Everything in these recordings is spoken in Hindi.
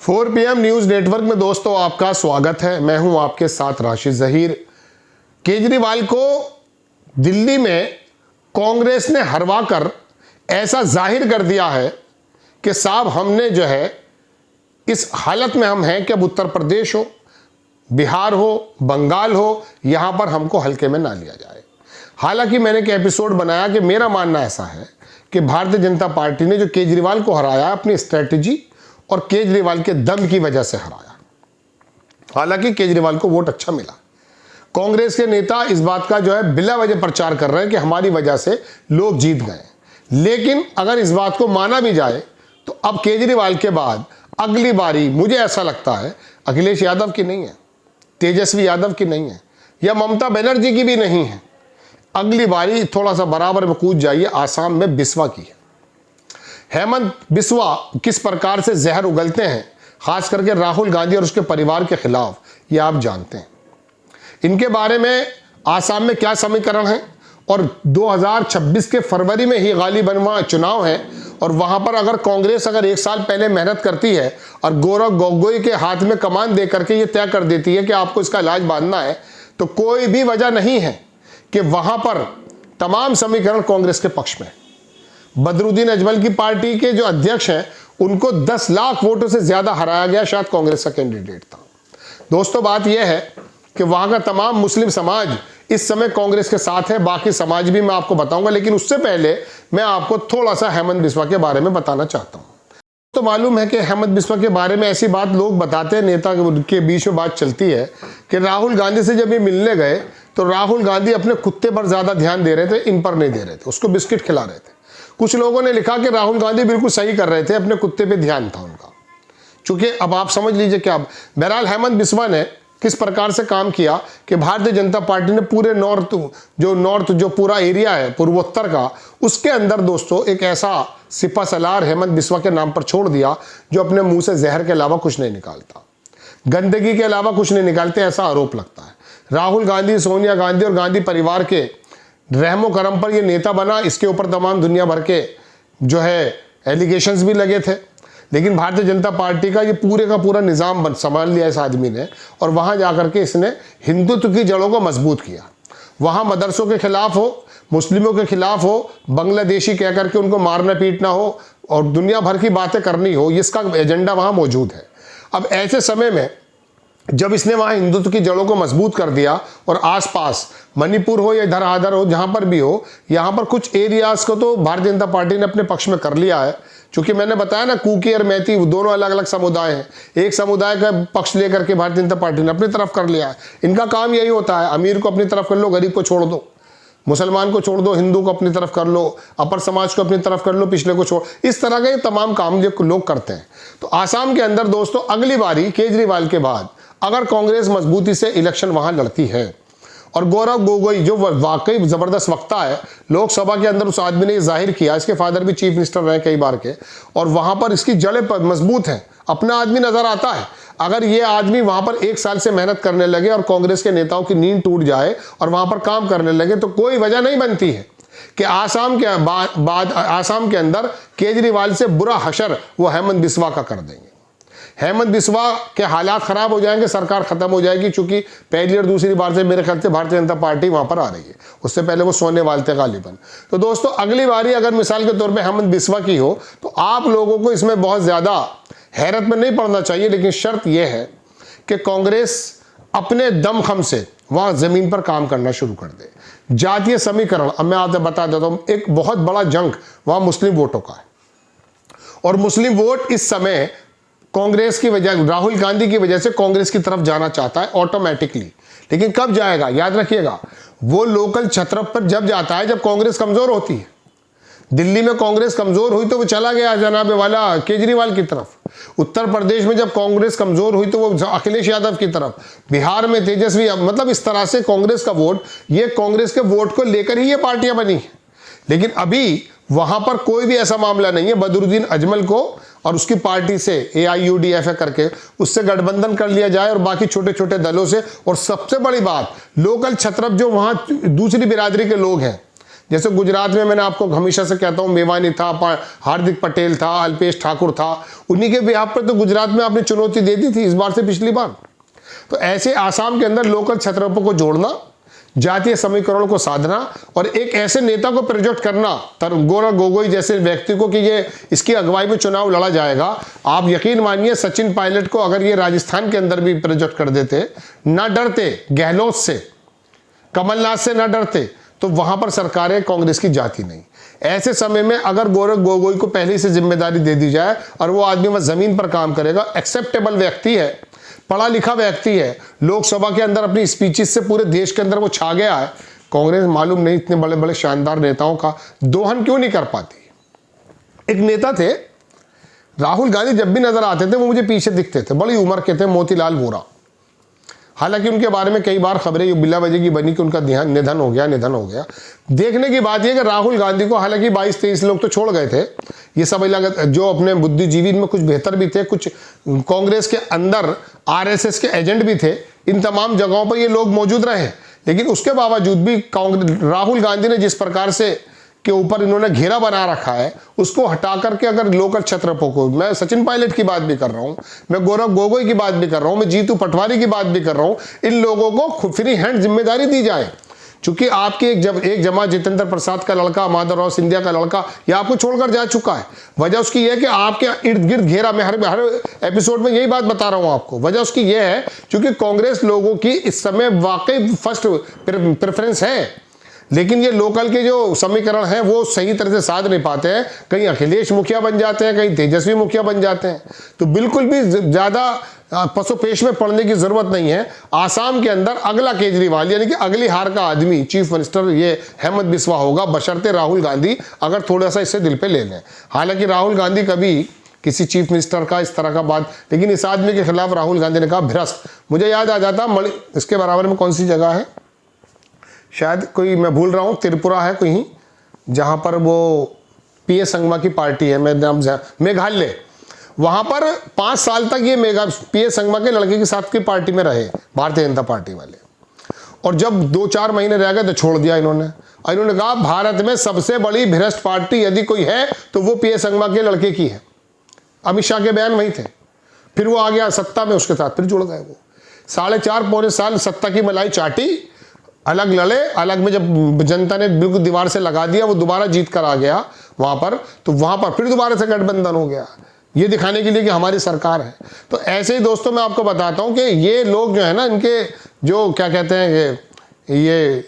4 PM न्यूज नेटवर्क में दोस्तों आपका स्वागत है। मैं हूं आपके साथ राशिद जहीर। केजरीवाल को दिल्ली में कांग्रेस ने हरवा कर ऐसा जाहिर कर दिया है कि साहब हमने जो है इस हालत में हम हैं कि अब उत्तर प्रदेश हो, बिहार हो, बंगाल हो, यहां पर हमको हल्के में ना लिया जाए। हालांकि मैंने एक एपिसोड बनाया कि मेरा मानना ऐसा है कि भारतीय जनता पार्टी ने जो केजरीवाल को हराया अपनी स्ट्रेटजी और केजरीवाल के दम की वजह से हराया। हालांकि केजरीवाल को वोट अच्छा मिला। कांग्रेस के नेता इस बात का जो है बिला वजह प्रचार कर रहे हैं कि हमारी वजह से लोग जीत गए। लेकिन अगर इस बात को माना भी जाए तो अब केजरीवाल के बाद अगली बारी मुझे ऐसा लगता है अखिलेश यादव की नहीं है, तेजस्वी यादव की नहीं है, या ममता बनर्जी की भी नहीं है। अगली बारी थोड़ा सा बराबर में कूद जाइए, आसाम में बिस्वा की है। हेमंत बिस्वा किस प्रकार से जहर उगलते हैं, खास करके राहुल गांधी और उसके परिवार के खिलाफ, ये आप जानते हैं। इनके बारे में आसाम में क्या समीकरण है और 2026 के फरवरी में ही गालिबनवा चुनाव है और वहां पर अगर कांग्रेस अगर 1 साल पहले मेहनत करती है और गौरव गोगोई के हाथ में कमान दे करके ये तय कर देती है कि आपको इसका इलाज बांधना है, तो कोई भी वजह नहीं है कि वहां पर तमाम समीकरण कांग्रेस के पक्ष में। बदरुद्दीन अजमल की पार्टी के जो अध्यक्ष हैं उनको 10 लाख वोटों से ज्यादा हराया गया, शायद कांग्रेस का कैंडिडेट था। दोस्तों बात यह है कि वहां का तमाम मुस्लिम समाज इस समय कांग्रेस के साथ है, बाकी समाज भी मैं आपको बताऊंगा, लेकिन उससे पहले मैं आपको थोड़ा सा हेमंत बिस्वा के बारे में बताना चाहता हूं। तो मालूम है कि हेमंत बिस्वा के बारे में ऐसी बात लोग बताते हैं, नेता के बीच में बात चलती है कि राहुल गांधी से जब ये मिलने गए तो राहुल गांधी अपने कुत्ते पर ज्यादा ध्यान दे रहे थे, इन पर नहीं दे रहे थे, उसको बिस्किट खिला रहे थे। कुछ लोगों ने लिखा कि राहुल गांधी बिल्कुल सही कर रहे थे, अपने कुत्ते पे ध्यान था उनका। चूंकि अब आप समझ लीजिए क्या, बहरहाल हेमंत बिस्वा ने किस प्रकार से काम किया कि भारतीय जनता पार्टी ने पूरे नॉर्थ जो पूरा एरिया है पूर्वोत्तर का, उसके अंदर दोस्तों एक ऐसा सिपा सलार हेमंत बिस्वा के नाम पर छोड़ दिया जो अपने मुंह से जहर के अलावा कुछ नहीं निकालता, गंदगी के अलावा कुछ नहीं निकालते, ऐसा आरोप लगता है। राहुल गांधी, सोनिया गांधी और गांधी परिवार के रहमो करम पर ये नेता बना, इसके ऊपर तमाम दुनिया भर के जो है एलिगेशंस भी लगे थे। लेकिन भारतीय जनता पार्टी का ये पूरे का पूरा निज़ाम संभाल लिया इस आदमी ने और वहाँ जाकर के इसने हिंदुत्व की जड़ों को मजबूत किया। वहाँ मदरसों के खिलाफ हो, मुस्लिमों के खिलाफ हो, बांग्लादेशी कह करके उनको मारना पीटना हो और दुनिया भर की बातें करनी हो, इसका एजेंडा वहाँ मौजूद है। अब ऐसे समय में जब इसने वहाँ हिंदुत्व की जड़ों को मजबूत कर दिया और आसपास मणिपुर हो या इधर आधर हो, जहाँ पर भी हो, यहाँ पर कुछ एरियाज को तो भारतीय जनता पार्टी ने अपने पक्ष में कर लिया है। चूंकि मैंने बताया ना, कुकी और मैती दोनों अलग अलग समुदाय हैं, एक समुदाय का पक्ष लेकर के भारतीय जनता पार्टी ने अपनी तरफ कर लिया है। इनका काम यही होता है, अमीर को अपनी तरफ कर लो, गरीब को छोड़ दो, मुसलमान को छोड़ दो, हिंदू को अपनी तरफ कर लो, अपर समाज को अपनी तरफ कर लो, पिछले को छोड़, इस तरह के तमाम काम जो लोग करते हैं। तो आसाम के अंदर दोस्तों अगली बारी केजरीवाल के बाद अगर कांग्रेस मजबूती से इलेक्शन वहां लड़ती है और गौरव गोगोई जो वाकई जबरदस्त वक्ता है, लोकसभा के अंदर उस आदमी ने जाहिर किया, इसके फादर भी चीफ मिनिस्टर रहे कई बार के, और वहां पर इसकी जड़ें मजबूत हैं, अपना आदमी नजर आता है। अगर ये आदमी वहां पर 1 साल से मेहनत करने लगे और कांग्रेस के नेताओं की नींद टूट जाए और वहां पर काम करने लगे, तो कोई वजह नहीं बनती है कि आसाम के अंदर केजरीवाल से बुरा हशर वो हेमंत बिस्वा का कर देंगे। हेमंत बिस्वा के हालात खराब हो जाएंगे, सरकार खत्म हो जाएगी, क्योंकि पहली और दूसरी बार से मेरे ख्याल से भारतीय जनता पार्टी वहां पर आ रही है, उससे पहले वो सोने वाले थे गालिबन। तो दोस्तों अगली बारी अगर मिसाल के तौर पे हेमंत बिस्वा की हो तो आप लोगों को इसमें बहुत ज्यादा हैरत में नहीं पड़ना चाहिए, लेकिन शर्त यह है कि कांग्रेस अपने दमखम से वहां जमीन पर काम करना शुरू कर दे। जातीय समीकरण, अब मैं आपको बता देता हूं, एक बहुत बड़ा जंग वहां मुस्लिम वोटों का है और मुस्लिम वोट इस समय कांग्रेस की वजह, राहुल गांधी की वजह से कांग्रेस की तरफ जाना चाहता है ऑटोमेटिकली। लेकिन कब जाएगा, याद रखिएगा, वो लोकल छत्र पर जब जाता है जब कांग्रेस कमजोर होती है। दिल्ली में कांग्रेस कमजोर हुई तो वो चला गया जनाबे वाला केजरीवाल की तरफ। उत्तर प्रदेश में जब कांग्रेस कमजोर हुई तो वो अखिलेश यादव की तरफ। बिहार में तेजस्वी, मतलब इस तरह से कांग्रेस का वोट, ये कांग्रेस के वोट को लेकर ही ये पार्टियां बनी है। लेकिन अभी वहां पर कोई भी ऐसा मामला नहीं है। बदरुद्दीन अजमल को और उसकी पार्टी से AIUDF करके उससे गठबंधन कर लिया जाए और बाकी छोटे छोटे दलों से, और सबसे बड़ी बात लोकल छत्रप जो वहां दूसरी बिरादरी के लोग हैं जैसे गुजरात में मैंने आपको हमेशा से कहता हूँ, मेवानी था, हार्दिक पटेल था, अल्पेश ठाकुर था, उन्हीं के बिहाफ पर तो गुजरात में आपने चुनौती दे दी थी इस बार से पिछली बार। तो ऐसे आसाम के अंदर लोकल छत्रपों को जोड़ना, जातीय समीकरणों को साधना और एक ऐसे नेता को प्रोजेक्ट करना गौरव गोगोई जैसे व्यक्ति को कि ये इसकी अगुवाई में चुनाव लड़ा जाएगा। आप यकीन मानिए सचिन पायलट को अगर ये राजस्थान के अंदर भी प्रोजेक्ट कर देते, ना डरते गहलोत से, कमलनाथ से ना डरते, तो वहां पर सरकारें कांग्रेस की जाती नहीं। ऐसे समय में अगर गौरव गोगोई को पहले से जिम्मेदारी दे दी जाए और वो आदमी वह जमीन पर काम करेगा, एक्सेप्टेबल व्यक्ति है, पढ़ा लिखा व्यक्ति है, लोकसभा के अंदर अपनी स्पीचेस से पूरे देश के अंदर वो छा गया है, कांग्रेस मालूम नहीं इतने बड़े बड़े शानदार नेताओं का दोहन क्यों नहीं कर पाती। एक नेता थे राहुल गांधी, जब भी नजर आते थे वो मुझे पीछे दिखते थे, बड़ी उम्र के थे, मोतीलाल वोरा। हालांकि उनके बारे में कई बार खबरें बिला वजह की बनी कि उनका निधन हो गया। देखने की बात यह कि राहुल गांधी को हालांकि 22-23 लोग तो छोड़ गए थे, ये सब जो अपने बुद्धिजीवी में कुछ बेहतर भी थे, कुछ कांग्रेस के अंदर आरएसएस के एजेंट भी थे, इन तमाम जगहों पर ये लोग मौजूद रहे। लेकिन उसके बावजूद भी राहुल गांधी ने जिस प्रकार से के ऊपर इन्होंने घेरा बना रखा है, उसको हटा करके अगर लोकल छत्रपों को, मैं सचिन पायलट की बात भी कर रहा हूं, मैं गौरव गोगोई की बात भी कर रहा हूं, मैं जीतू पटवारी की बात भी कर रहा हूं, इन लोगों को फ्री हैंड जिम्मेदारी दी जाए। चूंकि आपके एक जमा जितेंद्र प्रसाद का लड़का, माधवराव सिंधिया का लड़का, यह आपको छोड़कर जा चुका है। वजह उसकी यह है कि आपके इर्द गिर्द घेरा, मैं हर एपिसोड में यही बात बता रहा हूं आपको। वजह उसकी यह है क्योंकि कांग्रेस लोगों की इस समय वाकई फर्स्ट प्रेफरेंस है, लेकिन ये लोकल के जो समीकरण हैं वो सही तरह से साध नहीं पाते हैं। कहीं अखिलेश मुखिया बन जाते हैं, कहीं तेजस्वी मुखिया बन जाते हैं। तो बिल्कुल भी ज्यादा पसोपेश में पड़ने की जरूरत नहीं है। आसाम के अंदर अगला केजरीवाल यानी कि अगली हार का आदमी चीफ मिनिस्टर ये हेमंत बिस्वा होगा, बशर्ते राहुल गांधी अगर थोड़ा सा इससे दिल पे ले लें। हालांकि राहुल गांधी कभी किसी चीफ मिनिस्टर का इस तरह का बात, लेकिन इस आदमी के खिलाफ राहुल गांधी ने कहा भ्रष्ट। मुझे याद आ जाता इसके बराबर में कौन सी जगह है, शायद कोई मैं भूल रहा हूँ, त्रिपुरा है कहीं, जहाँ पर वो पीए संगमा की पार्टी है, मैं नाम मेघालय, वहाँ पर 5 साल तक ये पीए संगमा के लड़के के साथ की पार्टी में रहे भारतीय जनता पार्टी वाले, और जब 2-4 महीने रह गए तो छोड़ दिया इन्होंने। इन्होंने कहा भारत में सबसे बड़ी भ्रष्ट पार्टी यदि कोई है तो वो पीए संगमा के लड़के की है। अमित शाह के बयान वही थे। फिर वो आ गया सत्ता में, उसके साथ फिर जुड़ गए वो। 4.5-पौने साल सत्ता की मलाई चाटी, अलग लड़े, अलग में जब जनता ने बिल्कुल दीवार से लगा दिया, वो दोबारा जीत कर आ गया वहां पर, तो वहां पर फिर दोबारा से गठबंधन हो गया, ये दिखाने के लिए कि हमारी सरकार है। तो ऐसे ही दोस्तों मैं आपको बताता हूं कि ये लोग जो है ना, इनके जो क्या कहते हैं कि ये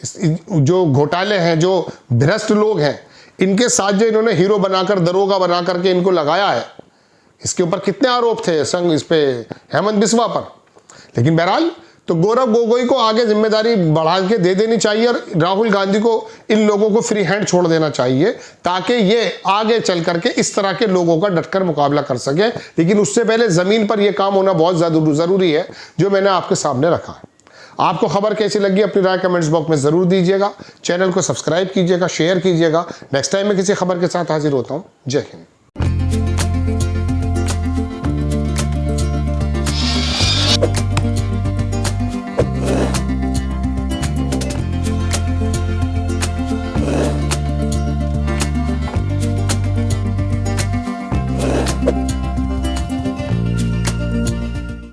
जो घोटाले हैं, जो भ्रष्ट लोग हैं, इनके साथ जो इन्होंने हीरो बनाकर, दरोगा बना करके इनको लगाया है, इसके ऊपर कितने आरोप थे संग इस पे हेमंत बिस्वा पर। लेकिन बहरहाल तो गौरव गोगोई को आगे जिम्मेदारी बढ़ा के दे देनी चाहिए और राहुल गांधी को इन लोगों को फ्री हैंड छोड़ देना चाहिए, ताकि ये आगे चल करके इस तरह के लोगों का डटकर मुकाबला कर सके। लेकिन उससे पहले जमीन पर यह काम होना बहुत जरूरी है, जो मैंने आपके सामने रखा है। आपको खबर कैसी लगी अपनी राय कमेंट्स बॉक्स में जरूर दीजिएगा। चैनल को सब्सक्राइब कीजिएगा, शेयर कीजिएगा। नेक्स्ट टाइम मैं किसी खबर के साथ हाजिर होता हूं। जय हिंद।